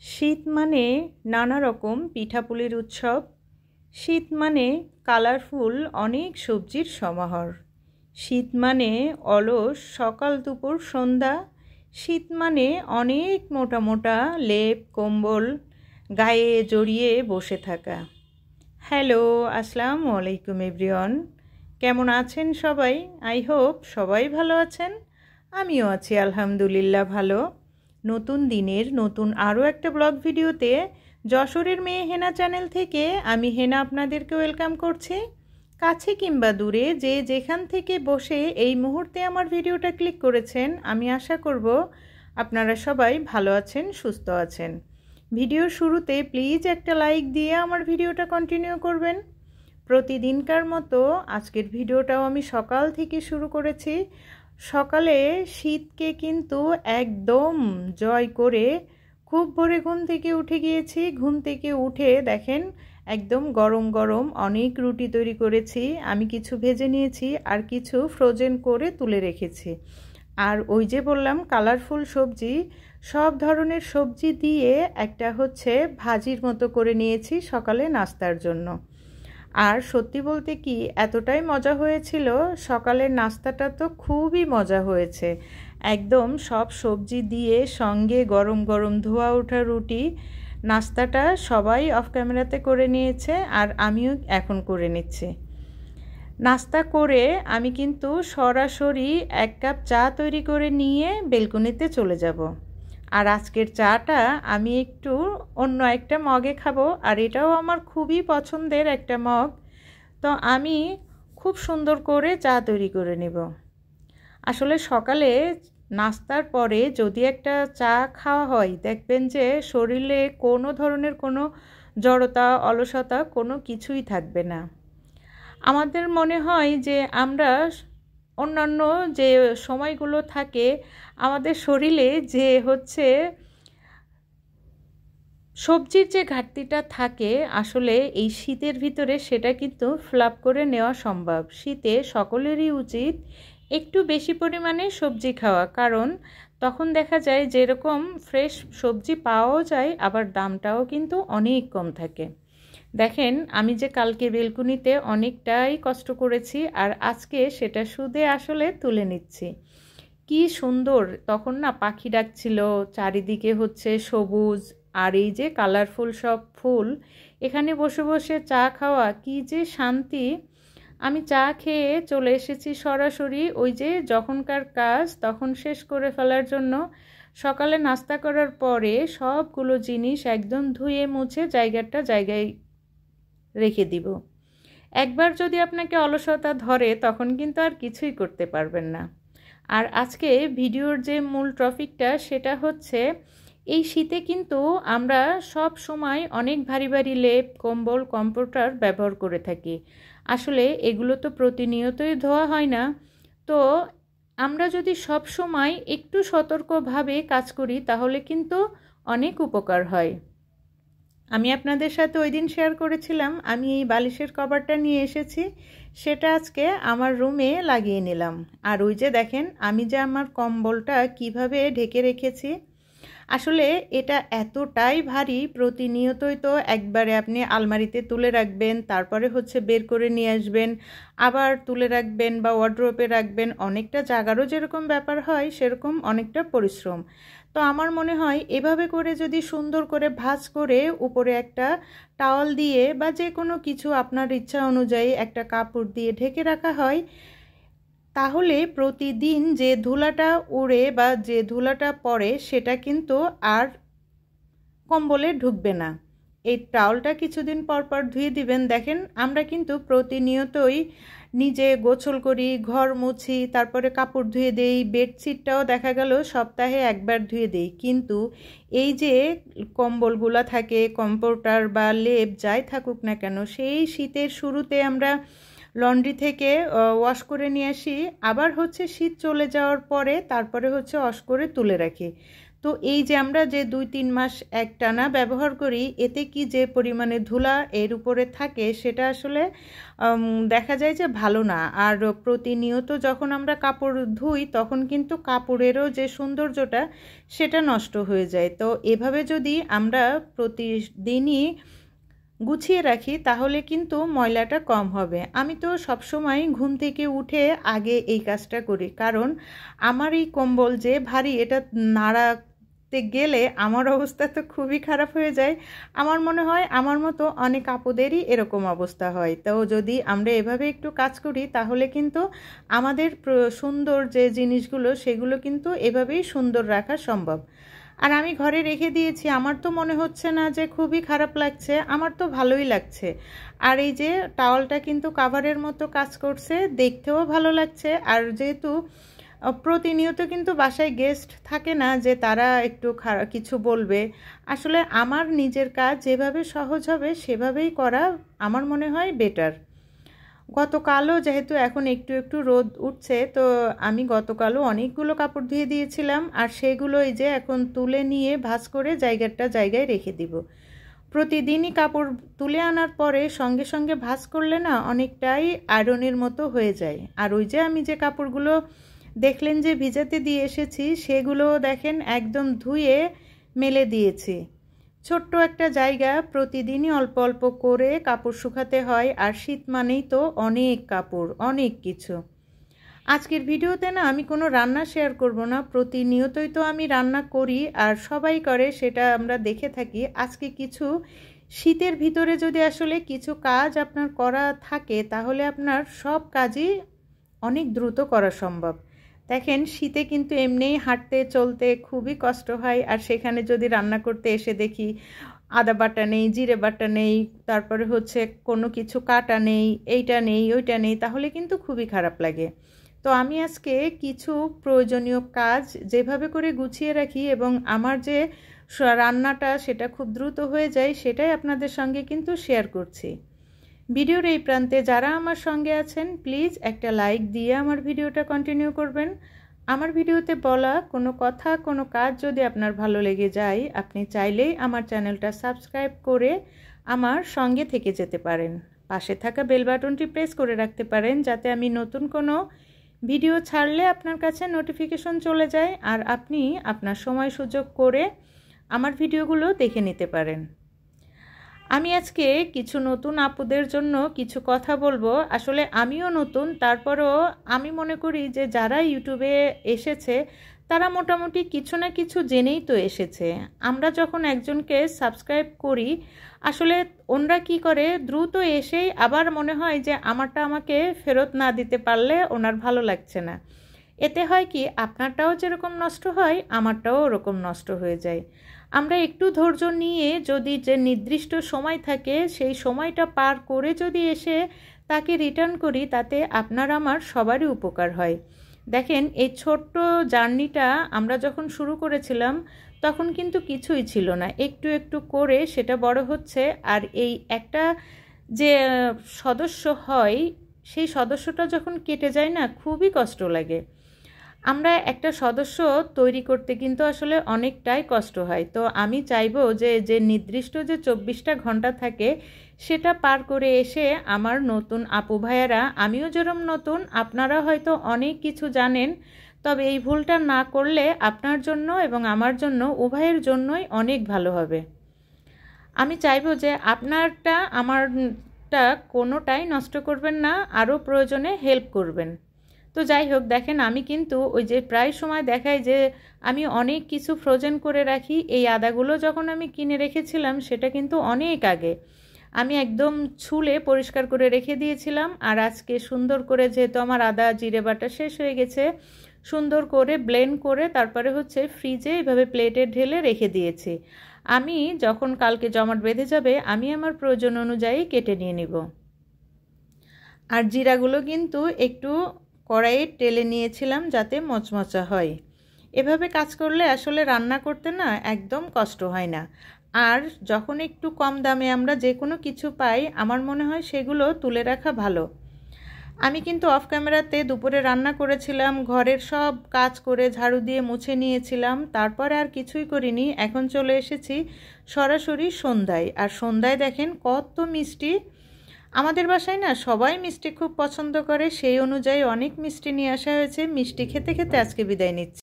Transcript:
শীত মানে নানা রকম পিঠাপুলির উৎসব। শীত মানে কালারফুল অনেক সবজির সমাহার। শীত মানে অলস সকাল দুপুর সন্ধ্যা। শীত মানে অনেক মোটা মোটা লেপ কম্বল গায়ে জড়িয়ে বসে থাকা। হ্যালো, আসসালামু আলাইকুম এভরিওয়ান। কেমন আছেন সবাই? আই হোপ সবাই ভালো আছেন। আমিও আছি আলহামদুলিল্লাহ ভালো। নতুন দিনের নতুন আরও একটা ব্লগ ভিডিওতে যশোরের মেয়ে হেনা চ্যানেল থেকে আমি হেনা আপনাদেরকে ওয়েলকাম করছি। কাছে কিংবা দূরে যে যেখান থেকে বসে এই মুহূর্তে আমার ভিডিওটা ক্লিক করেছেন, আমি আশা করব আপনারা সবাই ভালো আছেন, সুস্থ আছেন। ভিডিওর শুরুতে প্লিজ একটা লাইক দিয়ে আমার ভিডিওটা কন্টিনিউ করবেন। প্রতিদিনকার মতো আজকের ভিডিওটাও আমি সকাল থেকে শুরু করেছি। সকালে শীতকে কিন্তু একদম জয় করে খুব ভোরে ঘুম থেকে উঠে গিয়েছি। ঘুম থেকে উঠে দেখেন একদম গরম গরম অনেক রুটি তৈরি করেছি। আমি কিছু ভেজে নিয়েছি আর কিছু ফ্রোজেন করে তুলে রেখেছি। আর ওই যে বললাম কালারফুল সবজি, সব ধরনের সবজি দিয়ে একটা হচ্ছে ভাজির মতো করে নিয়েছি সকালে নাস্তার জন্য। আর সত্যি বলতে কি এতটাই মজা হয়েছিল, সকালের নাস্তাটা তো খুবই মজা হয়েছে। একদম সব সবজি দিয়ে সঙ্গে গরম গরম ধোয়া ওঠা রুটি। নাস্তাটা সবাই অফ ক্যামেরাতে করে নিয়েছে আর আমিও এখন করে নিচ্ছি। নাস্তা করে আমি কিন্তু সরাসরি 1 কাপ চা তৈরি করে নিয়ে বেলকনিতে চলে যাব। আর আজকের চাটা আমি একটু অন্য একটা মগে খাবো, আর এটাও আমার খুবই পছন্দের একটা মগ। তো আমি খুব সুন্দর করে চা তৈরি করে নেব। আসলে সকালে নাস্তার পরে যদি একটা চা খাওয়া হয়, দেখবেন যে শরীরে কোনো ধরনের কোনো জড়তা অলসতা কোনো কিছুই থাকবে না। আমাদের মনে হয় যে আমরা অন্যান্য যে সময়গুলো থাকে আমাদের শরীরে যে হচ্ছে সবজির যে ঘাটতিটা থাকে, আসলে এই শীতের ভিতরে সেটা কিন্তু ফিল করে নেওয়া সম্ভব। শীতে সকলেরই উচিত একটু বেশি পরিমাণে সবজি খাওয়া, কারণ তখন দেখা যায় যেরকম ফ্রেশ সবজি পাওয়াও যায়, আবার দামটাও কিন্তু অনেক কম থাকে। দেখেন আমি যে কালকে বেলকুনিতে অনেকটাই কষ্ট করেছি আর আজকে সেটা সুদে আসলে তুলে নিচ্ছি। কি সুন্দর তখন না পাখি ডাকছিল, চারিদিকে হচ্ছে সবুজ আর এই যে কালারফুল সব ফুল। এখানে বসে বসে চা খাওয়া কি যে শান্তি। আমি চা খেয়ে চলে এসেছি সরাসরি ওই যে যখনকার কাজ তখন শেষ করে ফেলার জন্য। সকালে নাস্তা করার পরে সবগুলো জিনিস একদম ধুয়ে মুছে জায়গায় রেখে দিব। একবার যদি আপনাকে অলসতা ধরে তখন কিন্তু আর কিছুই করতে পারবেন না। আর আজকে ভিডিওর যে মূল টপিকটা সেটা হচ্ছে এই শীতে কিন্তু আমরা সব সময় অনেক ভারী ভারী লেপ কম্বল কম্পিউটার ব্যবহার করে থাকি। আসলে এগুলো তো প্রতিনিয়তই ধোয়া হয় না। তো আমরা যদি সব সময় একটু সতর্কভাবে কাজ করি তাহলে কিন্তু অনেক উপকার হয়। আমি আপনাদের সাথে ওই দিন শেয়ার করেছিলাম আমি এই বালিশের কভারটা নিয়ে এসেছি, সেটা আজকে আমার রুমে লাগিয়ে নিলাম। আর ওই যে দেখেন আমি যে আমার কম্বলটা কিভাবে ঢেকে রেখেছি। আসলে এটা এতটাই ভারী, প্রতিনিয়তই তো একবারে আপনি আলমারিতে তুলে রাখবেন, তারপরে হচ্ছে বের করে নিয়ে আসবেন, আবার তুলে রাখবেন বা ওয়ার্ড্রোবে রাখবেন। অনেকটা জায়গারও যেরকম ব্যাপার হয় সেরকম অনেকটা পরিশ্রম। তো আমার মনে হয় এভাবে করে যদি সুন্দর করে ভাঁজ করে উপরে একটা টাওয়াল দিয়ে বা যে কোনো কিছু আপনার ইচ্ছা অনুযায়ী একটা কাপড় দিয়ে ঢেকে রাখা হয়, তাহলে প্রতিদিন যে ধুলাটা উড়ে বা যে ধুলাটা পড়ে সেটা কিন্তু আর কম্বলে ঢুকবে না। এই টাওয়ালটা কিছুদিন পর পর ধুয়ে দিবেন। দেখেন আমরা কিন্তু প্রতিনিয়তই নিজে গোসল করি, ঘর মুছি, তারপরে কাপড় ধুয়ে দেই, বেডশিটটাও দেখা গেল সপ্তাহে একবার ধুয়ে দেই। কিন্তু এই যে কম্বলগুলো থাকে, কম্পিউটার বা লেপ যাই থাকুক না কেন, সেই শীতের শুরুতে আমরা লন্ড্রি থেকে ওয়াশ করে নিয়ে আসি, আবার হচ্ছে শীত চলে যাওয়ার পরে তারপরে হচ্ছে ওয়াশ করে তুলে রাখি। তো এই যে আমরা যে 2-3 মাস একটানা ব্যবহার করি, এতে কি যে পরিমাণে ধুলা এর উপরে থাকে সেটা আসলে দেখা যায় যে ভালো না। আর প্রতিনিয়ত যখন আমরা কাপড় ধুই তখন কিন্তু কাপড়েরও যে সৌন্দর্যটা সেটা নষ্ট হয়ে যায়। তো এভাবে যদি আমরা প্রতিদিনই গুছিয়ে রাখি তাহলে কিন্তু ময়লাটা কম হবে। আমি তো সবসময় ঘুম থেকে উঠে আগে এই কাজটা করি, কারণ আমার এই কম্বল যে ভারী, এটা নাড়াতে গেলে আমার অবস্থা তো খুবই খারাপ হয়ে যায়। আমার মনে হয় আমার মতো অনেক আপুদেরই এরকম অবস্থা হয়। তো যদি আমরা এভাবে একটু কাজ করি তাহলে কিন্তু আমাদের সুন্দর যে জিনিসগুলো সেগুলো কিন্তু এভাবেই সুন্দর রাখা সম্ভব। আর আমি ঘরে রেখে দিয়েছি, আমার তো মনে হচ্ছে না যে খুবই খারাপ লাগছে, আমার তো ভালোই লাগছে। আর এই যে টাওয়ালটা কিন্তু কাভারের মতো কাজ করছে, দেখতেও ভালো লাগছে। আর যেহেতু প্রতিনিয়ত কিন্তু বাসায় গেস্ট থাকে না যে তারা একটু কিছু বলবে, আসলে আমার নিজের কাজ যেভাবে সহজ হবে সেভাবেই করা আমার মনে হয় বেটার। গতকালও যেহেতু এখন একটু একটু রোদ উঠছে, তো আমি গতকালও অনেকগুলো কাপড় ধুয়ে দিয়েছিলাম, আর সেগুলো এই যে এখন তুলে নিয়ে ভাঁজ করে জায়গায় রেখে দিব। প্রতিদিনই কাপড় তুলে আনার পরে সঙ্গে সঙ্গে ভাঁজ করলে না অনেকটাই আয়রনের মতো হয়ে যায়। আর ওই যে আমি যে কাপড়গুলো দেখলেন যে ভিজাতে দিয়ে এসেছি, সেগুলো দেখেন একদম ধুয়ে মেলে দিয়েছি। ছোট্ট একটা জায়গা, প্রতিদিনই অল্প অল্প করে কাপড় শুকাতে হয়, আর শীত মানেই তো অনেক কাপড়, অনেক কিছু। আজকের ভিডিওতে না আমি কোনো রান্না শেয়ার করব না, প্রতিনিয়তই তো আমি রান্না করি আর সবাই করে, সেটা আমরা দেখে থাকি। আজকে কিছু শীতের ভিতরে যদি আসলে কিছু কাজ আপনার করা থাকে তাহলে আপনার সব কাজই অনেক দ্রুত করা সম্ভব। দেখেন শীতে কিন্তু এমনিই হাঁটতে চলতে খুবই কষ্ট হয়, আর সেখানে যদি রান্না করতে এসে দেখি আদা বাটা নেই, জিরে বাটা নেই, তারপরে হচ্ছে কোনো কিছু কাটা নেই, এইটা নেই ওইটা নেই, তাহলে কিন্তু খুবই খারাপ লাগে। তো আমি আজকে কিছু প্রয়োজনীয় কাজ যেভাবে করে গুছিয়ে রাখি এবং আমার যে রান্নাটা সেটা খুব দ্রুত হয়ে যায়, সেটাই আপনাদের সঙ্গে কিন্তু শেয়ার করছি। ভিডিওর এই প্রান্তে যারা আমার সঙ্গে আছেন প্লিজ একটা লাইক দিয়ে আমার ভিডিওটা কন্টিনিউ করবেন। আমার ভিডিওতে বলা কোনো কথা, কোনো কাজ যদি আপনার ভালো লেগে যায়, আপনি চাইলেই আমার চ্যানেলটা সাবস্ক্রাইব করে আমার সঙ্গে থেকে যেতে পারেন। পাশে থাকা বেল বাটনটি প্রেস করে রাখতে পারেন, যাতে আমি নতুন কোনো ভিডিও ছাড়লে আপনার কাছে নোটিফিকেশন চলে যায়, আর আপনি আপনার সময় সুযোগ করে আমার ভিডিওগুলো দেখে নিতে পারেন। আমি আজকে কিছু নতুন আপুদের জন্য কিছু কথা বলবো। আসলে আমিও নতুন, তারপরেও আমি মনে করি যে যারা ইউটিউবে এসেছে তারা মোটামুটি কিছু না কিছু জেনেই তো এসেছে। আমরা যখন একজনকে সাবস্ক্রাইব করি, আসলে ওনরা কি করে দ্রুত এসেই আবার মনে হয় যে আমারটা আমাকে ফেরত না দিতে পারলে ওনার ভালো লাগছে না। এতে হয় কি, আপনারটাও যেরকম নষ্ট হয় আমারটাও ওরকম নষ্ট হয়ে যায়। আমরা একটু ধৈর্য নিয়ে যদি যে নির্দিষ্ট সময় থাকে সেই সময়টা পার করে যদি এসে তাকে রিটার্ন করি, তাতে আপনার আমার সবারই উপকার হয়। দেখেন এই ছোট্ট জার্নিটা আমরা যখন শুরু করেছিলাম তখন কিন্তু কিছুই ছিল না, একটু একটু করে সেটা বড় হচ্ছে। আর এই একটা যে সদস্য হয়, সেই সদস্যটা যখন কেটে যায় না খুবই কষ্ট লাগে। আমরা একটা সদস্য তৈরি করতে কিন্তু আসলে অনেকটাই কষ্ট হয়। তো আমি চাইবো যে যে নির্দিষ্ট যে 24টা ঘন্টা থাকে সেটা পার করে এসে আমার নতুন আপু ভাইয়ারা, আমিও যেরকম নতুন, আপনারা হয়তো অনেক কিছু জানেন, তবে এই ভুলটা না করলে আপনার জন্য এবং আমার জন্য উভয়ের জন্যই অনেক ভালো হবে। আমি চাইবো যে আপনারটা আমারটা কোনোটাই নষ্ট করবেন না, আরও প্রয়োজনে হেল্প করবেন। তো যাই হোক, দেখেন আমি কিন্তু ওই যে প্রায় সময় দেখাই যে আমি অনেক কিছু ফ্রোজেন করে রাখি। এই আদাগুলো যখন আমি কিনে রেখেছিলাম সেটা কিন্তু অনেক আগে আমি একদম ছুলে পরিষ্কার করে রেখে দিয়েছিলাম। আর আজকে সুন্দর করে, যেহেতু আমার আদা জিরে বাটা শেষ হয়ে গেছে, সুন্দর করে ব্লেন্ড করে তারপরে হচ্ছে ফ্রিজে এভাবে প্লেটে ঢেলে রেখে দিয়েছি। আমি যখন কালকে জমাট বেঁধে যাবে আমি আমার প্রয়োজন অনুযায়ী কেটে নিয়ে নিব। আর জিরাগুলো কিন্তু একটু কড়াইয়ে টেলে নিয়েছিলাম যাতে মচমচা হয়। এভাবে কাজ করলে আসলে রান্না করতে না একদম কষ্ট হয় না। আর যখন একটু কম দামে আমরা যে কোনো কিছু পাই, আমার মনে হয় সেগুলো তুলে রাখা ভালো। আমি কিন্তু অফ ক্যামেরাতে দুপুরে রান্না করেছিলাম, ঘরের সব কাজ করে ঝাড়ু দিয়ে মুছে নিয়েছিলাম, তারপরে আর কিছুই করিনি। এখন চলে এসেছি সরাসরি সন্ধ্যায়। আর সন্ধ্যায় দেখেন কত মিষ্টি। আমাদের বাসায় না সবাই মিষ্টি খুব পছন্দ করে, সেই অনুযায়ী অনেক মিষ্টি নিয়ে আসা হয়েছে। মিষ্টি খেতে খেতে আজকে বিদায় নিচ্ছি।